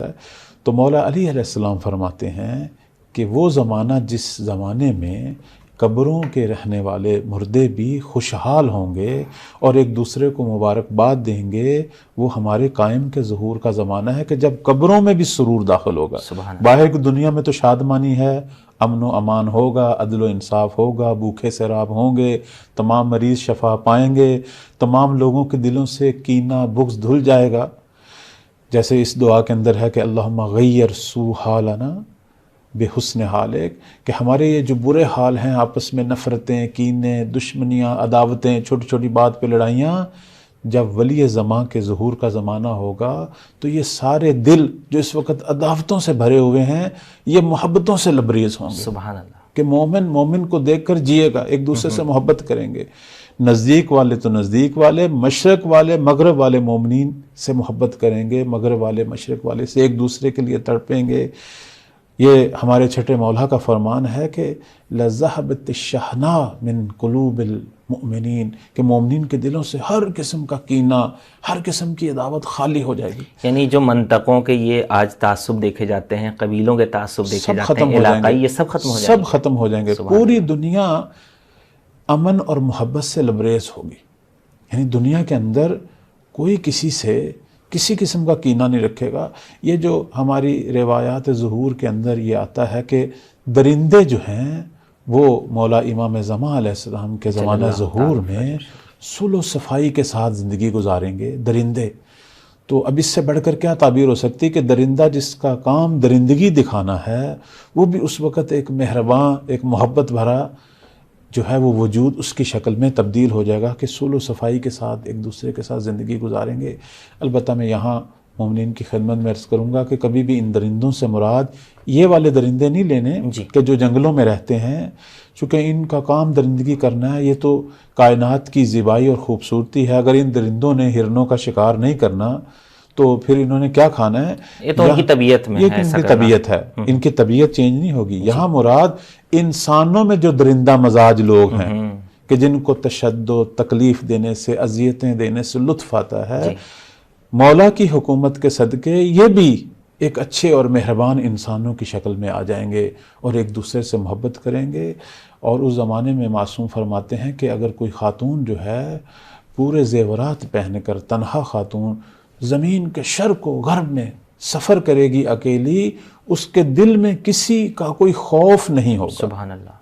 ہے۔ تو مولا علی علیہ السلام فرماتے ہیں کہ وہ زمانہ جس زمانے میں قبروں کے رہنے والے مردے بھی خوشحال ہوں گے اور ایک دوسرے کو مبارکباد دیں گے، وہ ہمارے قائم کے ظہور کا زمانہ ہے کہ جب قبروں میں بھی سرور داخل ہوگا۔ باہر کی دنیا میں تو شادمانی ہے، امن و امان ہوگا، عدل و انصاف ہوگا، بھوکے سیراب ہوں گے، تمام مریض شفا پائیں گے، تمام لوگوں کے دلوں سے کینہ بغض دھل جائے گا، جیسے اس دعا کے اندر ہے کہ اللہم غیر سو حالنا بے حسن حالک، کہ ہمارے یہ جو برے حال ہیں، آپس میں نفرتیں، کینے، دشمنیاں، عداوتیں، چھوٹی چھوٹی بات پہ لڑائیاں، جب ولی زماں کے ظہور کا زمانہ ہوگا تو یہ سارے دل جو اس وقت عداوتوں سے بھرے ہوئے ہیں یہ محبتوں سے لبریز ہوں گے۔ سبحان اللہ۔ کہ مومن کو دیکھ کر جیے گا، ایک دوسرے سے محبت کریں گے، نزدیک والے تو نزدیک والے، مشرق والے مغرب والے مومنین سے محبت کریں گے، مغرب والے مشرق والے سے ایک دوسرے کے لیے تڑپیں گے۔ یہ ہمارے چھٹے مولا کا فرمان ہے کہ لَذَهَبَتِ الشَّحْنَاءُ مِن قُلُوبِ الْمُؤْمِنِينَ، کہ مومنین کے دلوں سے ہر قسم کا کینہ، ہر قسم کی عداوت خالی ہو جائے گی۔ یعنی جو منطقوں کے یہ آج تعصب دیکھے جاتے ہیں، قبیلوں کے تعصب دیکھے جاتے ہیں، علاقائی، یہ سب ختم ہو جائیں گے، سب ختم ہو جائیں گے۔ پوری دنیا امن اور محبت سے لبریز ہوگی، یعنی دنیا کے اندر کوئی کسی سے کسی قسم کا کینہ نہیں رکھے گا۔ یہ جو ہماری روایات ظہور کے اندر یہ آتا ہے کہ درندے جو ہیں وہ مولا امام زمان علیہ السلام کے زمانہ ظہور میں صلح و صفائی کے ساتھ زندگی گزاریں گے درندے۔ تو اب اس سے بڑھ کر کیا تعبیر ہو سکتی کہ درندہ جس کا کام درندگی دکھانا ہے وہ بھی اس وقت ایک مہرباں، ایک محبت بھرا جو ہے وہ وجود اس کی شکل میں تبدیل ہو جائے گا کہ صلح و صفائی کے ساتھ ایک دوسرے کے ساتھ زندگی گزاریں گے۔ البتہ میں یہاں مومنین کی خدمت میں عرض کروں گا کہ کبھی بھی ان درندوں سے مراد یہ والے درندے نہیں لینے کہ جو جنگلوں میں رہتے ہیں، چونکہ ان کا کام درندگی کرنا ہے، یہ تو کائنات کی زیبائی اور خوبصورتی ہے۔ اگر ان درندوں نے ہرنوں کا شکار نہیں کرنا تو پھر انہوں نے کیا کھانا ہے؟ یہ تو ان کی طبیعت میں ہے، یہ ان کی طبیعت ہے، ان کی طبیعت چینج نہیں ہوگی۔ یہاں مراد انسانوں میں جو درندہ مزاج لوگ ہیں کہ جن کو تشدد، تکلیف دینے سے، اذیتیں دینے سے لطف آتا ہے، مولا کی حکومت کے صدقے یہ بھی ایک اچھے اور مہربان انسانوں کی شکل میں آ جائیں گے اور ایک دوسرے سے محبت کریں گے۔ اور اس زمانے میں معصوم فرماتے ہیں کہ اگر کوئی خاتون جو ہے پورے زیورات پہن کر، تنہا خاتون زمین کے شرق و غرب میں سفر کرے گی اکیلی، اس کے دل میں کسی کا کوئی خوف نہیں ہوگا۔ سبحان اللہ۔